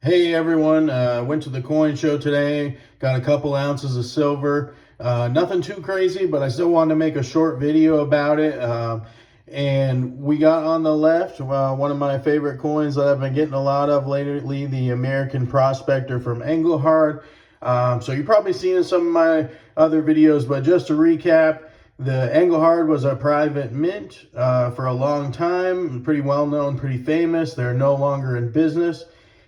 Hey everyone, went to the coin show today, got a couple ounces of silver. Nothing too crazy, but I still wanted to make a short video about it. And we got on the left one of my favorite coins that I've been getting a lot of lately, the American Prospector from Engelhard. So you've probably seen in some of my other videos, but just to recap, the Engelhard was a private mint for a long time, pretty well known, pretty famous. They're no longer in business.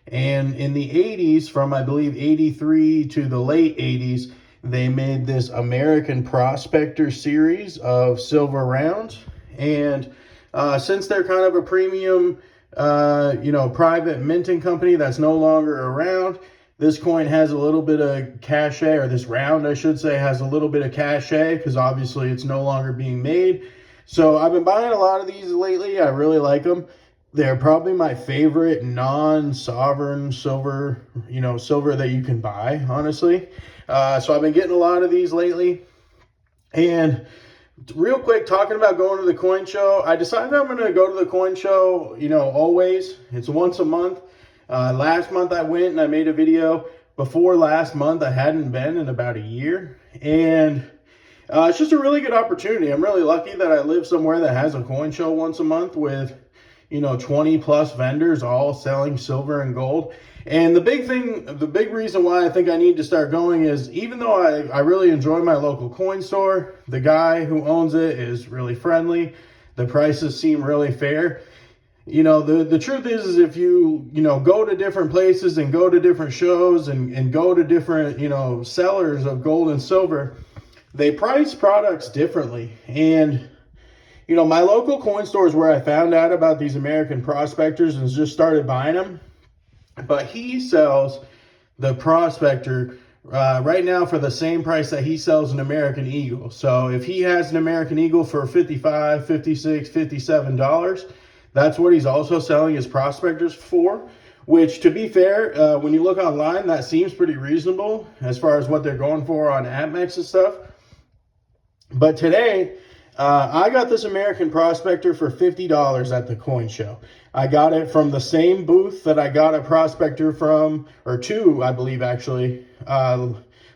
And in the 80s, from I believe 83 to the late 80s, they made this American Prospector series of silver rounds. And since they're kind of a premium, private minting company that's no longer around, this coin has a little bit of cachet, or this round, I should say, has a little bit of cachet because obviously it's no longer being made. So I've been buying a lot of these lately. I really like them. They're probably my favorite non-sovereign silver, silver that you can buy, honestly. So I've been getting a lot of these lately. And real quick, talking about going to the coin show, I decided I'm going to go to the coin show, always. It's once a month. Last month I went and I made a video. Before last month, I hadn't been in about a year. And it's just a really good opportunity. I'm really lucky that I live somewhere that has a coin show once a month with 20 plus vendors all selling silver and gold. And the big reason why I think I need to start going is, even though I really enjoy my local coin store, the guy who owns it is really friendly. The prices seem really fair. The truth is if you, go to different places and go to different shows and go to different, sellers of gold and silver, they price products differently. And my local coin store is where I found out about these American Prospectors and just started buying them. But he sells the Prospector right now for the same price that he sells an American Eagle. So if he has an American Eagle for $55, $56, $57, that's what he's also selling his Prospectors for. Which, to be fair, when you look online, that seems pretty reasonable as far as what they're going for on APMEX and stuff. But today, I got this American Prospector for $50 at the coin show. I got it from the same booth that I got a Prospector from, or two, I believe actually,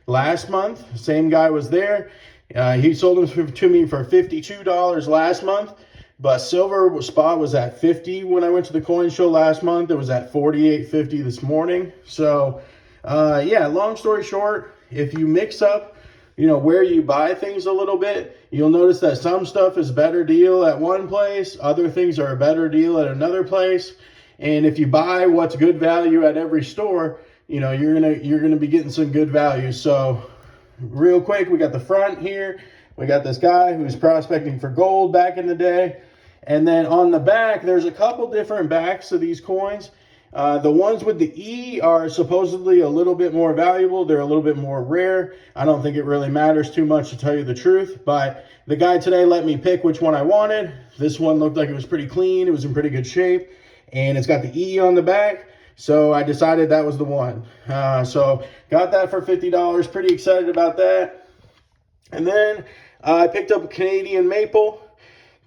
last month. Same guy was there. He sold them to me for $52 last month, but silver spot was at $50 when I went to the coin show last month. It was at $48.50 this morning. So, yeah, long story short, if you mix up where you buy things a little bit, you'll notice that some stuff is better deal at one place, other things are a better deal at another place. And if you buy what's good value at every store, you're gonna be getting some good value. So real quick, we got the front here. We got this guy who's prospecting for gold back in the day. And then on the back, there's a couple different backs of these coins. The ones with the E are supposedly a little bit more valuable. They're a little bit more rare. I don't think it really matters too much, to tell you the truth. But the guy today let me pick which one I wanted. This one looked like it was pretty clean. It was in pretty good shape. And it's got the E on the back. So I decided that was the one. So got that for $50. Pretty excited about that. And then I picked up a Canadian Maple.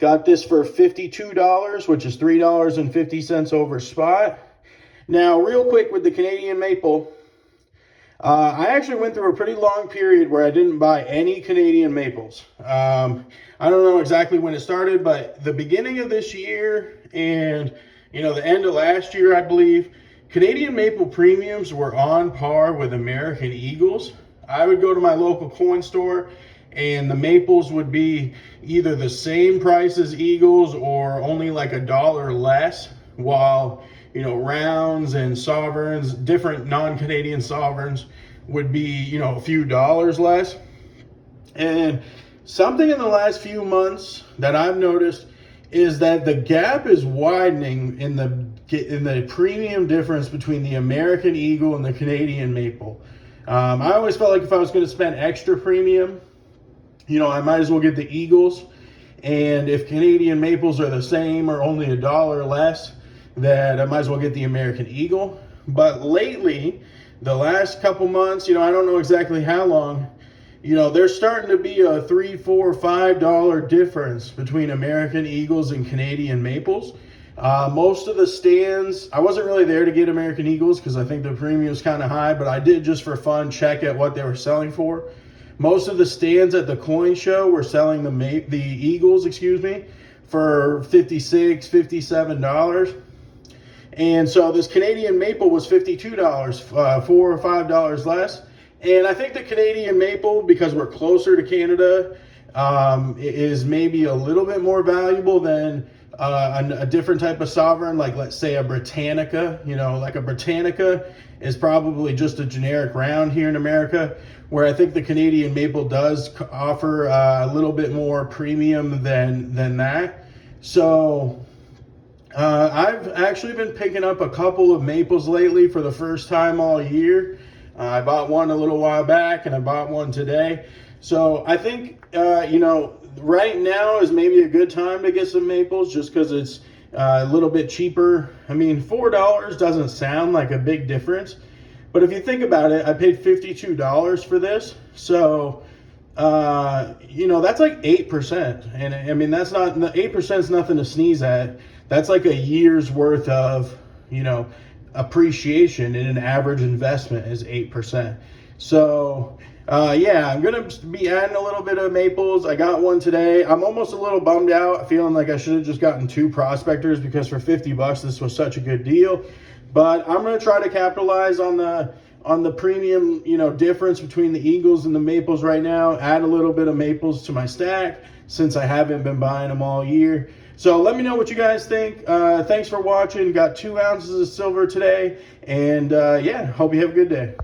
Got this for $52, which is $3.50 over spot. Now, real quick with the Canadian Maple, I actually went through a pretty long period where I didn't buy any Canadian Maples. I don't know exactly when it started, but the beginning of this year and, the end of last year, I believe, Canadian Maple premiums were on par with American Eagles. I would go to my local coin store and the Maples would be either the same price as Eagles or only like $1 less, while rounds and sovereigns, different non-Canadian sovereigns, would be, a few dollars less. And something in the last few months that I've noticed is that the gap is widening in the premium difference between the American Eagle and the Canadian Maple. I always felt like if I was going to spend extra premium, I might as well get the Eagles. And if Canadian Maples are the same or only $1 less, that I might as well get the American Eagle. But lately, the last couple months, I don't know exactly how long, there's starting to be a $3, $4, $5 difference between American Eagles and Canadian Maples. Most of the stands, I wasn't really there to get American Eagles because I think the premium is kind of high, but I did just for fun check at what they were selling for. Most of the stands at the coin show were selling the Eagles, for $56, $57. And so this Canadian maple was $52, $4 or $5 less. And I think the Canadian maple, because we're closer to Canada, is maybe a little bit more valuable than a different type of sovereign, like let's say a Britannica. Like a Britannica is probably just a generic round here in America, where I think the Canadian maple does offer a little bit more premium than that. So I've actually been picking up a couple of maples lately for the first time all year. I bought one a little while back and I bought one today. So I think, right now is maybe a good time to get some maples just because it's a little bit cheaper. I mean, $4 doesn't sound like a big difference, but if you think about it, I paid $52 for this. So, that's like 8%. And I mean, 8% is nothing to sneeze at. That's like a year's worth of, appreciation in an average investment is 8%. So, I'm going to be adding a little bit of maples. I got one today. I'm almost a little bummed out, feeling like I should have just gotten 2 prospectors because for $50, this was such a good deal. But I'm going to try to capitalize on the premium, difference between the Eagles and the maples right now. Add a little bit of maples to my stack since I haven't been buying them all year. So let me know what you guys think. Thanks for watching. Got 2 ounces of silver today. And hope you have a good day.